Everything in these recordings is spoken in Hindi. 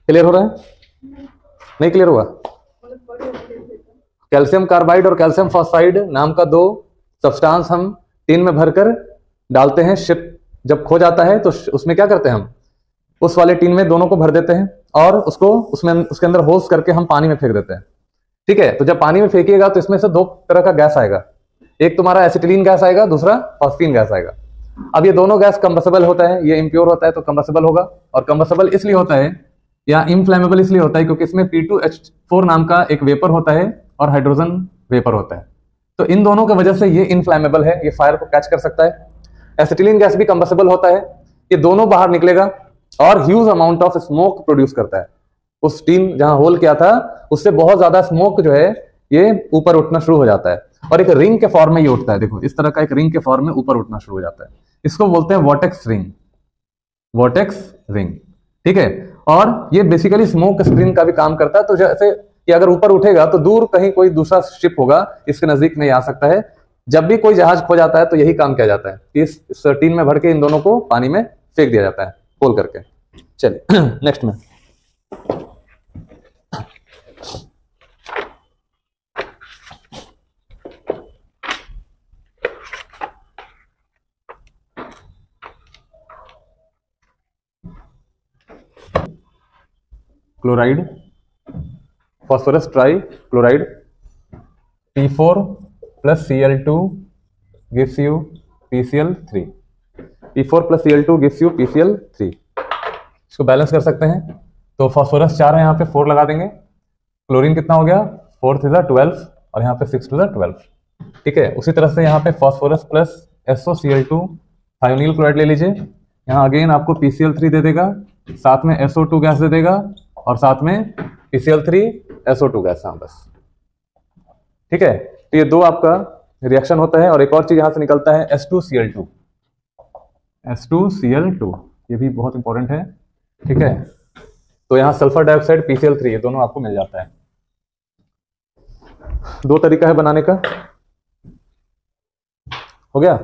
क्लियर हो रहा है? नहीं क्लियर हुआ? कैल्शियम कार्बाइड और कैल्शियम फॉस्फाइड नाम का दो सब्सटेंस हम टीन में भरकर डालते हैं। शिप जब खो जाता है तो उसमें क्या करते हैं, हम उस वाले टीन में दोनों को भर देते हैं और उसको उसमें उसके अंदर होल्स करके हम पानी में फेंक देते हैं। ठीक है, तो जब पानी में फेंकिएगा तो इसमें से दो तरह का गैस आएगा, एक तुम्हारा एसिटिलीन गैस आएगा, दूसरा फॉस्फीन गैस आएगा। अब ये दोनों गैस कंबसेबल होता है, ये इम्प्योर होता है तो कंबसेबल होगा, और कंबसेबल इसलिए होता है या इनफ्लेमेबल इसलिए होता है क्योंकि इसमें P2H4 नाम का एक वेपर होता है और हाइड्रोजन वेपर होता है। तो इन दोनों की वजह से ये इनफ्लेमेबल है, ये फायर को कैच कर सकता है। एसिटिलीन गैस भी कंबसेबल होता है, ये दोनों बाहर निकलेगा और huge amount of smoke produce करता है। उस टीन जहां होल किया था उससे बहुत ज्यादा स्मोक जो है ये ऊपर उठना शुरू हो जाता है और एक रिंग के फॉर्म में ये उठता है। देखो इस तरह का एक रिंग के फॉर्म में ऊपर उठना शुरू हो जाता है, इसको बोलते हैं वॉर्टेक्स रिंग, वॉर्टेक्स रिंग। ठीक है, और ये बेसिकली स्मोक स्क्रीन का भी काम करता है। तो जैसे कि अगर ऊपर उठेगा तो दूर कहीं कोई दूसरा शिप होगा इसके नजदीक नहीं आ सकता है। जब भी कोई जहाज खो जाता है तो यही काम किया जाता है कि इस टीन में भर के इन दोनों को पानी में फेंक दिया जाता है खोल करके। चलिए नेक्स्ट में chloride, phosphorus try chloride, P4 plus Cl2 gives you PCl3, P4 plus Cl2 gives you PCl3। इसको बैलेंस कर सकते हैं। तो फॉस्फोरस 4 है, यहाँ पे 4 लगा देंगे। क्लोरीन कितना हो गया, 4 × 12 और यहाँ पे 6 × 12। ठीक है, उसी तरह से यहाँ पे फॉस्फोरस प्लस SOCl2 थायोनील क्लोराइड ले लीजिए। यहाँ अगेन आपको PCl3 दे देगा, साथ में SO2 गैस दे देगा और साथ में PCl3 SO2 गैस। हाँ बस, ठीक है। तो ये दो आपका रिएक्शन होता है। और एक और चीज यहां से निकलता है S2Cl2, S2Cl2 ये भी बहुत इंपॉर्टेंट है। ठीक है, तो यहाँ सल्फर डाइऑक्साइड PCl3 ये दोनों आपको मिल जाता है। दो तरीका है बनाने का, हो गया।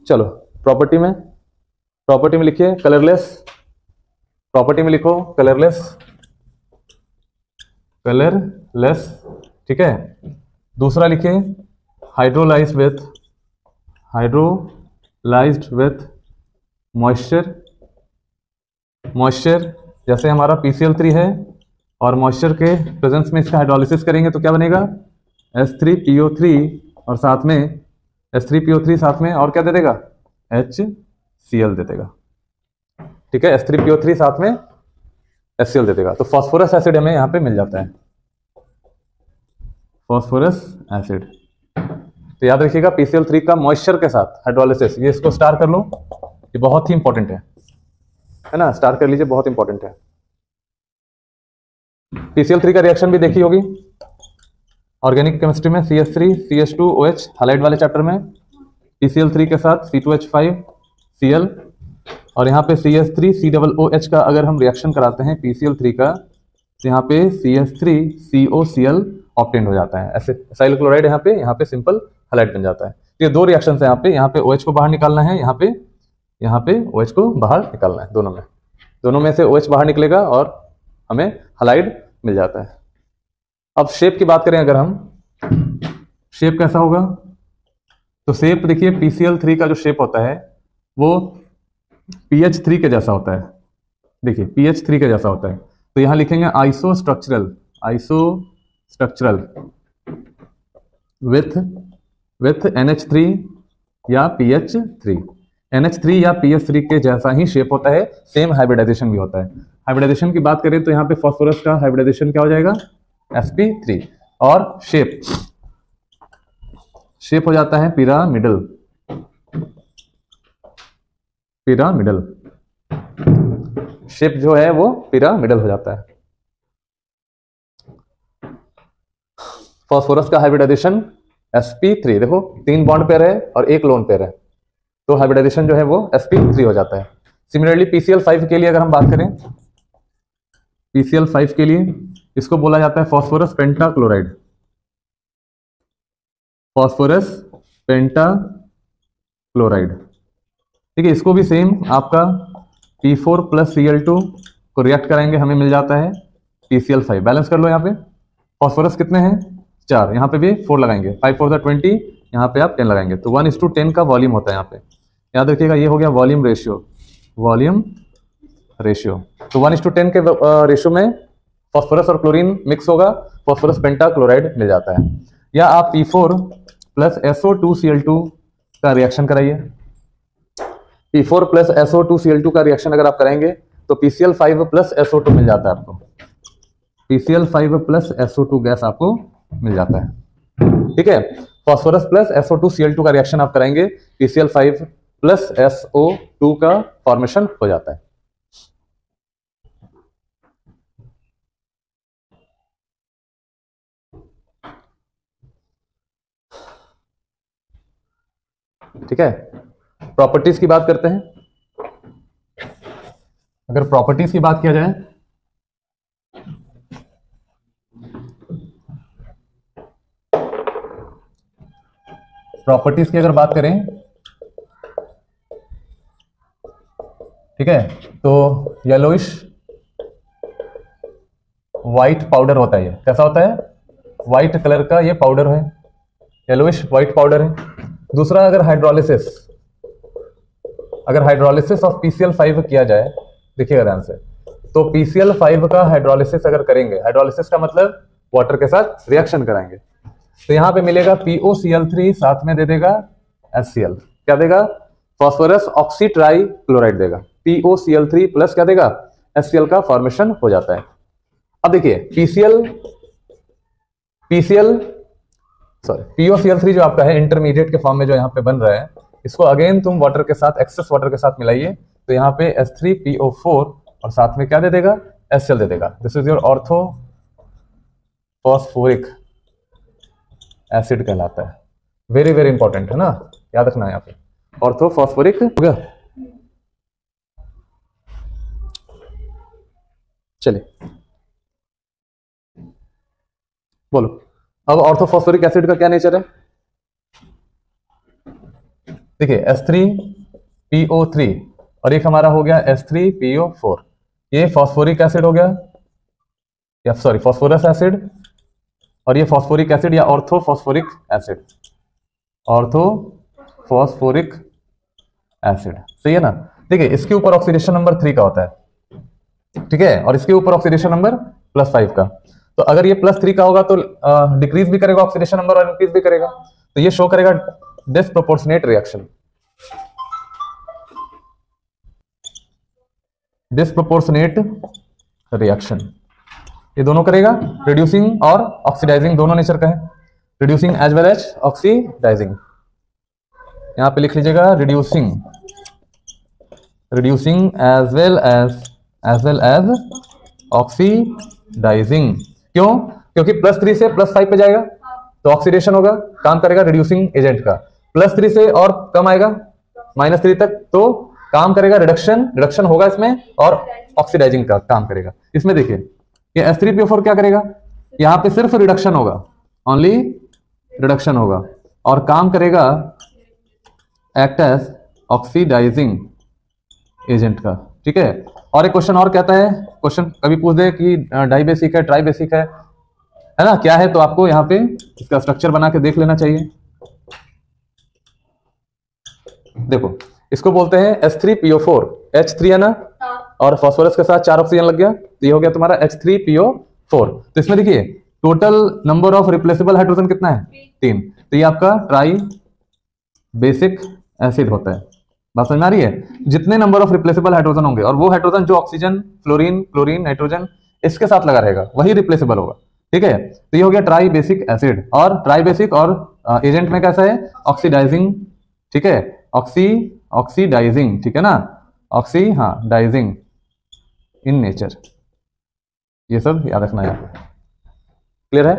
चलो प्रॉपर्टी में लिखिए कलरलेस, प्रॉपर्टी में लिखो कलरलेस, कलरलेस। ठीक है, दूसरा लिखिए हाइड्रोलाइज्ड विथ मॉइस्चर। जैसे हमारा PCl3 है और मॉइस्चर के प्रेजेंस में इसका हाइड्रोलिसिस करेंगे तो क्या बनेगा, S3PO3 और साथ में S3PO3 साथ में और क्या दे देगा, HCl दे देगा। ठीक है, S3PO3 साथ में HCl दे देगा। तो फॉस्फोरस एसिड हमें यहाँ पे मिल जाता है, फॉस्फोरस एसिड। तो याद रखिएगा PCl3 का मॉइस्चर के साथ हाइड्रोलिसिस, ये इसको स्टार कर लो, ये बहुत ही इंपॉर्टेंट है ना, स्टार कर लीजिए, बहुत इंपॉर्टेंट है। PCl3 का रिएक्शन भी देखी होगी ऑर्गेनिक केमिस्ट्री में, CH3CH2OH हाइलाइट वाले चैप्टर में, PCl3 के साथ C2H5Cl और यहाँ पे CH3COOH का अगर हम रिएक्शन कराते हैं PCl3 का तो यहाँ पे CH3COCl ऑब्टेन हो जाता है। ऐसे एसाइल क्लोराइड यहाँ पे सिंपल हाइलाइट बन जाता है। तो ये दो रिएक्शन है यहाँ पे OH को बाहर निकालना है, यहाँ पे OH को बाहर निकालना है। दोनों में से OH बाहर निकलेगा और हमें हाइलाइट मिल जाता है। अब शेप की बात करें अगर हम, शेप कैसा होगा, तो शेप देखिए PCl3 का जो शेप होता है वो PH3 के जैसा होता है। देखिए PH3 के जैसा होता है, तो यहां लिखेंगे आइसोस्ट्रक्चरल विथ NH3 या PH3। NH3 या PH3 के जैसा ही शेप होता है, सेम हाइब्रिडाइजेशन भी होता है। हाइब्रिडाइजेशन की बात करें तो यहाँ पे फॉस्फोरस का हाइब्रिडाइजेशन क्या हो जाएगा, sp3, और शेप हो जाता है पिरामिडल। शेप जो है वो पिरामिडल हो जाता है। फॉस्फोरस का हाइब्रिडाइजेशन sp3, देखो 3 बॉन्ड पेयर है और 1 लोन पेयर है, तो हाइब्रिडाइजेशन जो है वो sp3 हो जाता है। सिमिलरली PCl5 के लिए अगर हम बात करें, PCl5 के लिए इसको बोला जाता है फॉस्फोरस पेंटाक्लोराइड, ठीक है। इसको भी सेम आपका P4 plus Cl2 को रिएक्ट कराएंगे, हमें मिल जाता है PCl5। बैलेंस कर लो यहाँ पे। फॉस्फोरस कितने हैं 4, यहाँ पे भी 4 लगाएंगे, 5 4 20, यहाँ पे आप 10 लगाएंगे, तो 1:10 का वॉल्यूम होता है यहाँ पे। याद रखिएगा ये हो गया वॉल्यूम रेशियो, वॉल्यूम रेशियो। तो 1:10 के रेशियो में फॉस्फोरस और क्लोरीन मिक्स होगा, फॉस्फोरस पेंटाक्लोराइड मिल जाता है। या आप P4 प्लस SO2Cl2 का रिएक्शन कराइए। P4 प्लस SO2Cl2 का रिएक्शन अगर आप करेंगे तो PCl5 प्लस SO2 मिल जाता है आपको, PCl5 प्लस SO2 गैस आपको मिल जाता है। ठीक है, फॉस्फोरस प्लस SO2Cl2 का रिएक्शन आप कराएंगे, PCl5 प्लस SO2 का फॉर्मेशन हो जाता है। ठीक है, प्रॉपर्टीज की बात करते हैं। अगर प्रॉपर्टीज की बात किया जाए, प्रॉपर्टीज की अगर बात करें, ठीक है, तो येलोइश व्हाइट पाउडर होता है। ये कैसा होता है, व्हाइट कलर का ये पाउडर है, येलोइश व्हाइट पाउडर है। दूसरा, अगर हाइड्रोलिसिस ऑफ PCl5 किया जाए, देखिएगा ध्यान से, तो PCl5 का हाइड्रोलिसिस अगर करेंगे, हाइड्रोलिसिस का मतलब वाटर के साथ रिएक्शन कराएंगे, तो यहां पे मिलेगा POCl3, साथ में दे देगा HCl, क्या देगा, फॉस्फोरस ऑक्सी ट्राई क्लोराइड देगा, POCl3 प्लस क्या देगा, HCl का फॉर्मेशन हो जाता है। अब देखिए POCl3 जो आपका है इंटरमीडिएट के फॉर्म में जो यहाँ पे बन रहा है, इसको अगेन तुम वाटर के साथ, एक्सेस वाटर के साथ मिलाइए, तो यहाँ पे H3PO4 और साथ में क्या दे देगा, HCl दे देगा। This is your ortho phosphoric acid कहलाता है। वेरी वेरी इंपॉर्टेंट है ना, याद रखना है यहाँ पे, ऑर्थो फॉस्फोरिक हो गया। चलिए बोलो, अब ऑर्थोफॉस्फोरिक एसिड का क्या नेचर है। देखिए H3PO3 और एक हमारा हो गया H3PO4, ये फॉस्फोरिक एसिड हो गया, या सॉरी फॉस्फोरस एसिड, और ये फॉस्फोरिक एसिड या ऑर्थोफॉस्फोरिक एसिड, ऑर्थोफॉस्फोरिक एसिड, सही है ना। देखिए इसके ऊपर ऑक्सीडेशन नंबर 3 का होता है, ठीक है, और इसके ऊपर ऑक्सीडेशन नंबर +5 का। तो अगर ये +3 का होगा तो डिक्रीज भी करेगा ऑक्सीडेशन नंबर और इंक्रीज भी करेगा, तो ये शो करेगा डिस्प्रोपोर्शनेट रिएक्शन, डिस्प्रोपोर्शनेट रिएक्शन ये दोनों करेगा, रिड्यूसिंग और ऑक्सीडाइजिंग दोनों नेचर का है, reducing as well as oxidizing. यहां पे लिख लीजिएगा reducing as well as oxidizing. क्यों, क्योंकि +3 से +5 पे जाएगा तो ऑक्सीडेशन होगा, काम करेगा रिड्यूसिंग एजेंट का, +3 से और कम आएगा -3 तक तो काम करेगा रिडक्शन होगा इसमें, और ऑक्सीडाइजिंग का काम करेगा। इसमें देखिए ये H3PO4 क्या करेगा, यहां पे सिर्फ रिडक्शन होगा, ओनली रिडक्शन होगा, और काम करेगा एक्ट एज ऑक्सीडाइजिंग एजेंट का, ठीक है। और एक क्वेश्चन और कहता है, क्वेश्चन कभी पूछ दे कि डाई बेसिक है, ट्राई बेसिक है ना, क्या है, तो आपको यहाँ पे इसका स्ट्रक्चर बना के देख लेना चाहिए। देखो इसको बोलते हैं H3PO4, H3 है ना, और फास्फोरस के साथ 4 ऑक्सीजन लग गया, तो ये हो गया तुम्हारा H3PO4। तो इसमें देखिए total number of replaceable hydrogen कितना है, 3, तो ये आपका ट्राई बेसिक एसिड होता है। बात समझ में आ रही है, जितने नंबर ऑफ रिप्लेसेबल हाइड्रोजन होंगे, और वो हाइड्रोजन जो ऑक्सीजन, फ्लोरीन, क्लोरीन, नाइट्रोजन इसके साथ लगा रहेगा, वही रिप्लेसेबल होगा, ठीक है। तो ये हो गया ट्राई बेसिक एसिड, और ट्राई बेसिक और एजेंट में कैसा है, ऑक्सीडाइजिंग, ठीक है, ऑक्सीडाइजिंग, ठीक है ना, डाइजिंग इन नेचर, ये सब याद रखना है। क्लियर है,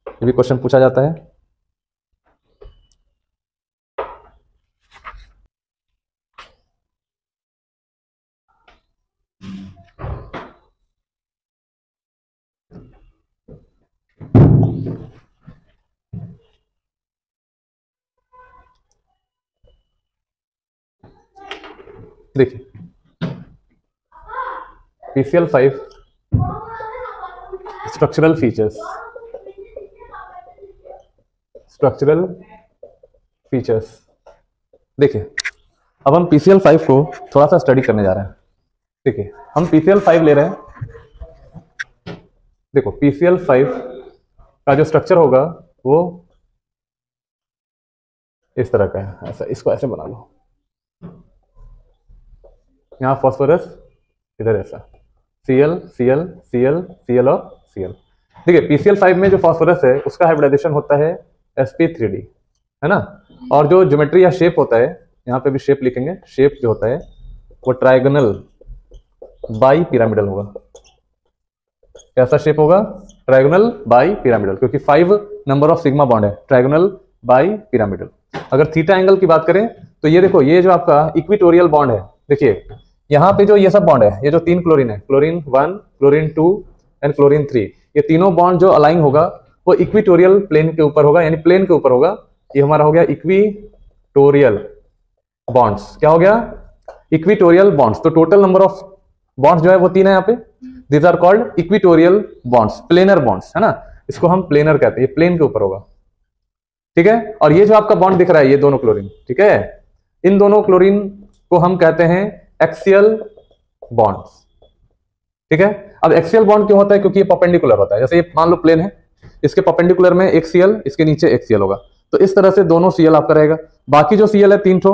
ये भी क्वेश्चन पूछा जाता है। देखिए PCl5 structural features. Structural features देखिए, अब हम PCl5 को थोड़ा सा स्टडी करने जा रहे हैं। ठीक है, हम PCl5 ले रहे हैं। देखो PCl5 का जो स्ट्रक्चर होगा वो इस तरह का है, ऐसा, इसको ऐसे बना लो, यहां फॉस्फोरस, इधर ऐसा Cl Cl Cl Cl और Cl। ठीक है, PCl5 में जो फॉस्फोरस है उसका हाइब्रिडाइजेशन होता है sp3d, है ना। और जो ज्योमेट्री या शेप होता है, यहाँ पे भी शेप लिखेंगे, शेप जो होता है वो ट्राइगोनल बाई पिरामिडल होगा। कैसा शेप होगा? ट्राइगोनल बाई पिरामिडल, क्योंकि 5 नंबर ऑफ सिग्मा बॉन्ड है, ट्राइगोनल बाई पिरामिडल। अगर थीटा एंगल की बात करें तो ये देखो, ये जो आपका इक्विटोरियल बॉन्ड है, देखिए यहाँ पे जो ये सब बॉन्ड है, ये जो 3 क्लोरीन है, क्लोरीन 1, क्लोरीन 2 एंड क्लोरीन 3, ये तीनों बॉन्ड जो अलाइन होगा वो इक्विटोरियल प्लेन के ऊपर होगा, यानी प्लेन के ऊपर होगा। ये हमारा हो गया इक्विटोरियल बॉन्ड्स। क्या हो गया? Equatorial bonds. तो टोटल नंबर ऑफ बॉन्ड्स जो है वो 3 है यहाँ पे। These are called equatorial bonds, planar bonds, है ना। इसको हम प्लेनर कहते हैं, ये प्लेन के ऊपर होगा। ठीक है, और ये जो आपका बॉन्ड दिख रहा है, ये दोनों क्लोरीन, ठीक है, इन दोनों क्लोरीन को हम कहते हैं एक्सियल बॉन्ड्स। ठीक है, अब एक्सियल बॉन्ड क्यों होता है? क्योंकि ये परपेंडिकुलर होता है। जैसे ये मान लो प्लेन है, इसके परपेंडिकुलर में एक Cl, इसके नीचे एक Cl होगा, तो इस तरह से दोनों Cl आपका रहेगा। बाकी जो Cl है 3 ठो,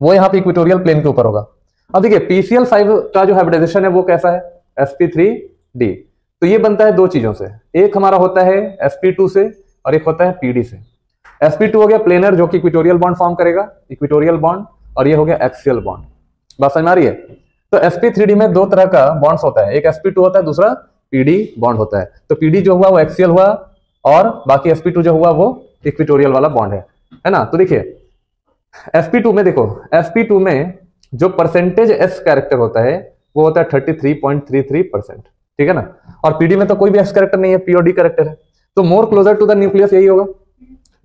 वो यहाँ पे इक्विटोरियल प्लेन के ऊपर होगा। अब देखिए PCl5 का जो हाइब्रिडाइजेशन है वो कैसा है? sp3d। तो ये बनता है 2 चीजों से, एक हमारा होता है sp2 से और एक होता है pd से। sp2 हो गया प्लेनर, जो कि इक्विटोरियल बॉन्ड फॉर्म करेगा, इक्विटोरियल बॉन्ड, और ये हो गया एक्सियल बॉन्ड। बात समझ में आ रही है? तो sp3d में 2 तरह का बॉन्ड्स होता है, एक sp2 होता है, दूसरा pd बॉन्ड होता है। तो pd जो हुआ वो एक्सियल हुआ, और बाकी sp2 जो हुआ वो इक्विटोरियल वाला बॉन्ड है ना। तो देखिए sp2 में, देखो sp2 में जो परसेंटेज s कैरेक्टर होता है वो होता है 33.33%, ठीक है ना। और pd में तो कोई भी s कैरेक्टर नहीं है, p और d कैरेक्टर है। तो more closer to the nucleus यही होगा।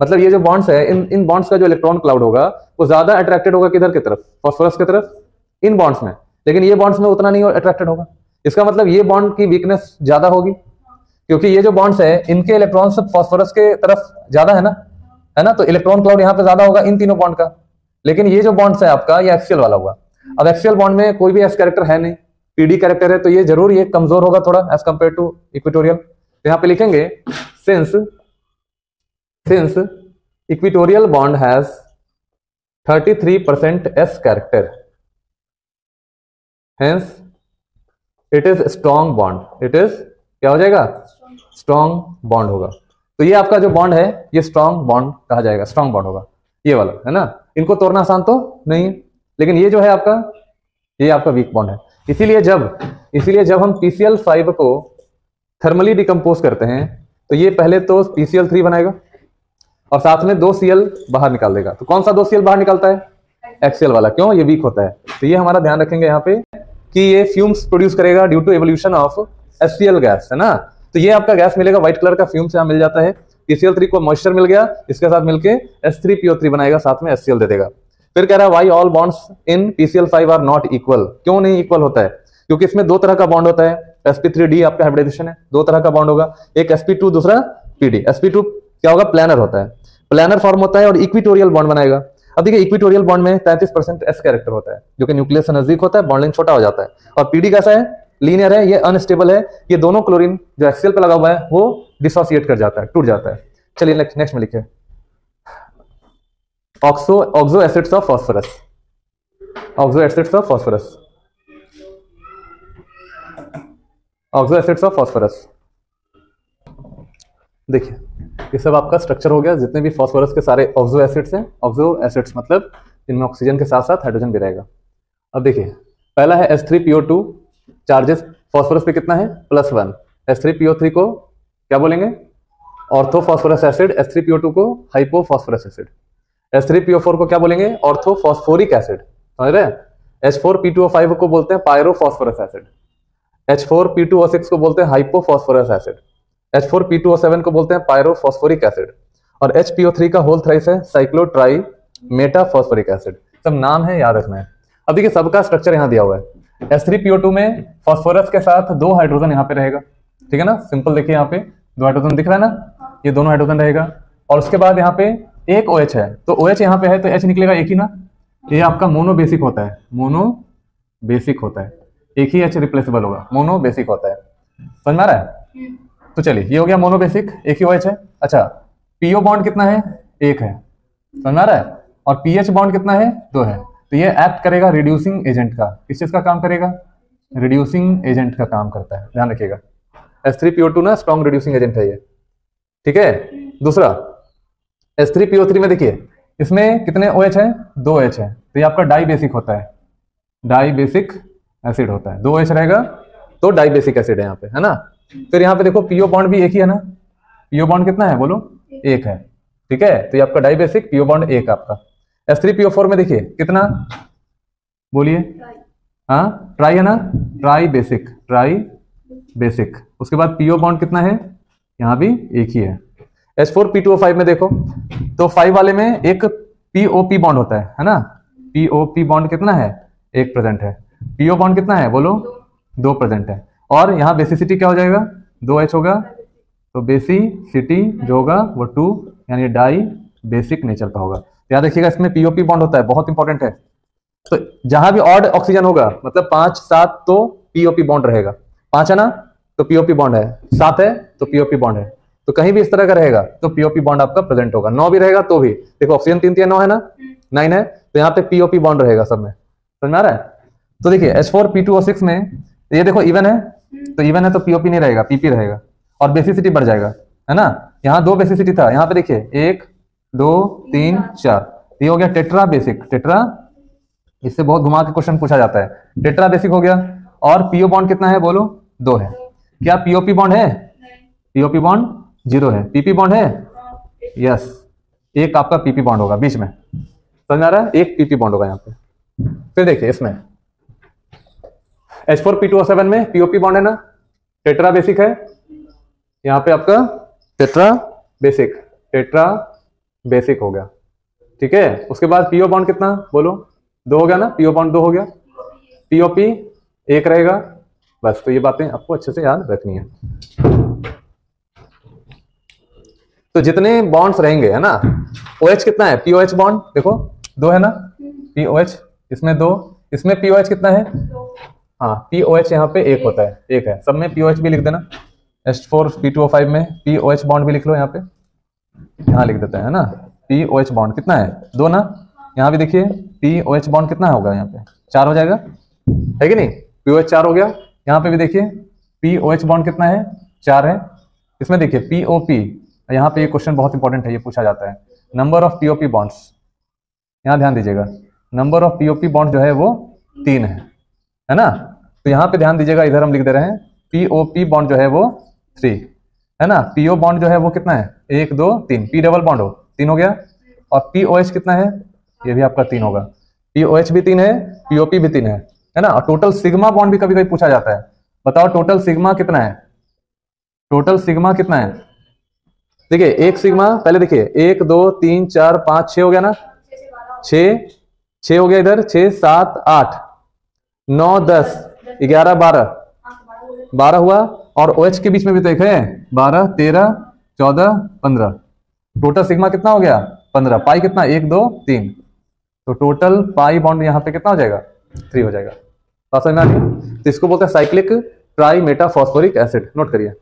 मतलब ये जो बॉन्ड्स है, इन बॉन्ड्स का जो इलेक्ट्रॉन क्लाउड होगा वो ज्यादा अट्रैक्टेड होगा किधर की तरफ? फॉस्फोरस की तरफ, इन बॉन्ड्स में। लेकिन ये बॉन्ड्स में उतना नहीं अट्रैक्टेड होगा। इसका मतलब ये बॉन्ड की वीकनेस ज्यादा होगी, क्योंकि ये जो बॉन्ड्स है इनके इलेक्ट्रॉन सब फॉस्फोरस के तरफ ज्यादा है ना। तो इलेक्ट्रॉन क्लाउड यहाँ पे ज्यादा होगा इन तीनों बॉन्ड का। लेकिन ये जो बॉन्ड्स है आपका, ये एक्सियल वाला हुआ। अब एक्सियल बॉन्ड में कोई भी एस कैरेक्टर है नहीं, पीडी कैरेक्टर है, तो ये जरूर ये कमजोर होगा थोड़ा एज कंपेयर टू इक्विटोरियल। तो यहाँ पे लिखेंगे since equatorial bond has 33% S character, hence it is strong bond. It is क्या हो जाएगा? स्ट्रॉन्ग बॉन्ड होगा। तो ये आपका जो बॉन्ड है ये स्ट्रॉन्ग बॉन्ड कहा जाएगा, स्ट्रॉन्ग बॉन्ड होगा ये वाला, है ना। इनको तोड़ना आसान तो नहीं है, लेकिन ये जो है आपका, ये आपका वीक बॉन्ड है। इसीलिए जब हम PCl5 को थर्मली डिकम्पोज करते हैं तो ये पहले तो PCl3 बनाएगा और साथ में 2 Cl बाहर निकाल देगा। तो कौन सा 2 Cl बाहर निकालता है? एक्सियल वाला। क्यों? ये वीक होता है। तो ये हमारा ध्यान रखेंगे यहाँ पे कि ये फ्यूम्स प्रोड्यूस करेगा due to evolution of HCl gas, है ना। तो ये आपका गैस मिलेगा, व्हाइट कलर का फ्यूम्स यहाँ मिल जाता है। PCl3 को मॉइस्चर मिल गया, इसके साथ मिलके H3PO3 बनाएगा, साथ में HCl दे देगा। फिर कह रहा है why all bonds in PCl5 are not equal. क्यों नहीं इक्वल होता है? क्योंकि इसमें 2 तरह का बॉन्ड होता है। sp3d आपका हाइब्रिडाइजेशन है, 2 तरह का बॉन्ड होगा, एक sp2 दूसरा pd। sp2 क्या होगा? प्लानर होता है, प्लानर फॉर्म होता है और इक्विटोरियल बॉन्ड बनाएगा। अब देखिए इक्विटोरियल बॉन्ड में 33% एस कैरेक्टर होता है, जो कि न्यूक्लियस से नजदीक होता है, बॉन्ड लेंथ छोटा हो जाता है। और पीडी कैसा है? लीनियर है, ये अनस्टेबल है। ये दोनों क्लोरीन जो एक्सियल पे लगा हुआ है वो डिसोसिएट कर जाता है, टूट जाता है। चलिए नेक्स्ट में लिखे oxo acids of phosphorus. Oxo acids of phosphorus, oxo acids of phosphorus. देखिए ये सब आपका स्ट्रक्चर हो गया, जितने भी फॉस्फोरस के सारे ऑक्सो एसिड्स हैं। ऑक्सो एसिड्स मतलब इनमें ऑक्सीजन के साथ साथ हाइड्रोजन भी रहेगा। अब देखिए पहला है H3PO2, चार्जेस फॉस्फोरस पे कितना है? +1। H3PO3 को क्या बोलेंगे? Ortho phosphorous acid. H3PO2 को हाइपो फॉस्फोरस एसिड। H3PO4 को क्या बोलेंगे? ऑर्थो फॉस्फोरिक एसिड, समझ रहे हैं। H4P2O5 को बोलते हैं पायरो फॉस्फोरस एसिड। H4P2O6 को बोलते हैं हाइपो फॉस्फोरस एसिड। H4P2O7 को बोलते हैं पायरो फॉस्फोरिक एसिड। और HPO3 का होल थ्राइस है साइक्लोट्राई मेटा फॉस्फोरिक एसिड। सब नाम है, याद रखना है। अब देखिए सबका स्ट्रक्चर यहाँ दिया हुआ है। H3PO2 में फास्फोरस के साथ 2 हाइड्रोजन यहाँ पे रहेगा, ठीक है ना। सिंपल देखिए यहाँ पे 2 हाइड्रोजन दिख रहा है ना, ये दोनों हाइड्रोजन रहेगा। और उसके बाद यहाँ पे एक OH है, तो OH यहाँ पे है तो H निकलेगा एक ही ना, ये आपका मोनो बेसिक होता है, मोनो बेसिक होता है, एक ही H रिप्लेसेबल होगा, मोनो बेसिक होता है। समझ में आ रहा है? तो चलिए ये हो गया मोनो बेसिक, एक ही OH है। अच्छा PO बॉन्ड कितना है? एक है, समझ में आ रहा है। और PH बॉन्ड कितना है? 2 है। तो ये एक्ट करेगा रिड्यूसिंग एजेंट का। किस चीज का काम करेगा? रिड्यूसिंग एजेंट का काम करता है, ध्यान रखिएगा। H3PO2 ना स्ट्रॉन्ग रिड्यूसिंग एजेंट है ये, ठीक है। दूसरा H3PO3 में देखिए इसमें कितने OH है? 2 OH है, तो ये आपका डाई बेसिक होता है, डाई बेसिक एसिड होता है। 2 OH रहेगा तो डाई बेसिक एसिड है यहाँ पे, है ना। फिर यहाँ पे देखो PO बॉन्ड भी एक ही है ना, PO बॉन्ड कितना है बोलो? एक है, ठीक है। तो ये आपका डाई बेसिक PO बॉन्ड एक आपका। H3PO4 में देखिए कितना, बोलिए? हाँ ट्राई है ना, ट्राई बेसिक, ट्राई बेसिक। उसके बाद PO बॉन्ड कितना है? यहाँ भी एक ही है। H4P2O5 में देखो तो 5 वाले में एक POP बॉन्ड होता है ना। POP बॉन्ड कितना है? एक प्रेजेंट है। PO बॉन्ड कितना है बोलो? 2 प्रेजेंट है। और यहाँ बेसिसिटी क्या हो जाएगा? 2H होगा, तो बेसिसिटी जो होगा वो 2, यानी डाई बेसिक नेचर का होगा। याद रखिएगा इसमें POP बॉन्ड होता है, बहुत इंपॉर्टेंट है। तो जहां भी ऑड ऑक्सीजन होगा मतलब 5 7 तो POP बॉन्ड रहेगा, 5 है ना तो POP बॉन्ड है, 7 है तो POP बॉन्ड है। तो कहीं भी इस तरह का रहेगा तो POP बॉन्ड आपका प्रेजेंट होगा। 9 भी रहेगा तो भी, देखो ऑक्सीजन 3 3 9 है ना, 9 है तो यहाँ पे POP बॉन्ड रहेगा सब में, समझ में आ रहा है। तो देखिए H4P2O6 में ये देखो इवन है, तो इवन है तो POP नहीं रहेगा, PP रहेगा। और बेसिसिटी बढ़ जाएगा, है ना। यहाँ 2 बेसिसिटी था, यहाँ पे देखिए 1 2 3 4, ये हो गया टेट्रा बेसिक। टेट्रा, इससे बहुत घुमा के क्वेश्चन पूछा जाता है। टेट्रा बेसिक हो गया। और PO बॉन्ड कितना है बोलो? 2 है। क्या POP बॉन्ड है? POP बॉन्ड 0 है। PP बॉन्ड है? यस, एक आपका PP बॉन्ड होगा बीच में, समझ आ रहा है, एक PP बॉन्ड होगा यहाँ पे। फिर देखिए इसमें H4P2O7 में POP बॉन्ड है ना, टेट्रा बेसिक है, यहाँ पे आपका टेट्रा बेसिक, टेट्रा बेसिक हो गया, ठीक है। उसके बाद PO बॉन्ड कितना बोलो? 2 हो गया ना, PO बॉन्ड 2 हो गया। POP 1 रहेगा, बस। तो ये बातें आपको अच्छे से याद रखनी है। तो जितने बॉन्ड्स रहेंगे, है ना, OH कितना है? POH बॉन्ड देखो 2 है ना, POH इसमें 2, इसमें POH कितना है? हाँ POH यहाँ पे 1 होता है, 1 है। सब में POH भी लिख देना। H4P2O5 में POH बॉन्ड भी लिख लो, यहाँ पे यहाँ लिख देते हैं ना। POH बॉन्ड कितना है? 2 ना। यहाँ भी देखिए POH बॉन्ड कितना होगा? यहाँ पे 4 हो जाएगा, है कि नहीं। POH 4 हो गया। यहाँ पे भी देखिए POH बॉन्ड कितना है? 4 है। इसमें देखिए POP, यहाँ पे ये क्वेश्चन बहुत इंपॉर्टेंट है, ये पूछा जाता है। नंबर ऑफ POP बॉन्ड्स, यहाँ ध्यान दीजिएगा, नंबर ऑफ POP बॉन्ड जो है वो 3 है ना। तो यहाँ पे ध्यान दीजिएगा, इधर हम लिख दे रहे हैं POP बॉन्ड जो है वो 3 है ना। PO बॉन्ड जो है वो कितना है? 1 2 3, P डबल बॉन्ड हो 3 हो गया। और POH कितना है? ये भी आपका 3 होगा। POH भी 3 है, POP भी 3 है ना। और टोटल सिग्मा बॉन्ड भी कभी कभी पूछा जाता है, बताओ टोटल सिग्मा कितना है? टोटल सिग्मा कितना है? देखिए एक सिग्मा, पहले देखिए 1 2 3 4 5 6 हो गया ना, 6 हो गया इधर, 6 7 8 9 10 11 12 हुआ। और OH के बीच में भी तो एक है, 12 13 14 15। टोटल सिग्मा कितना हो गया? 15। पाई कितना? 1 2 3। तो टोटल पाई बॉन्ड यहाँ पे कितना हो जाएगा? 3 हो जाएगा। बात समझ में आ गई? तो इसको बोलते हैं cyclic try Meta phosphoric acid, note करिए।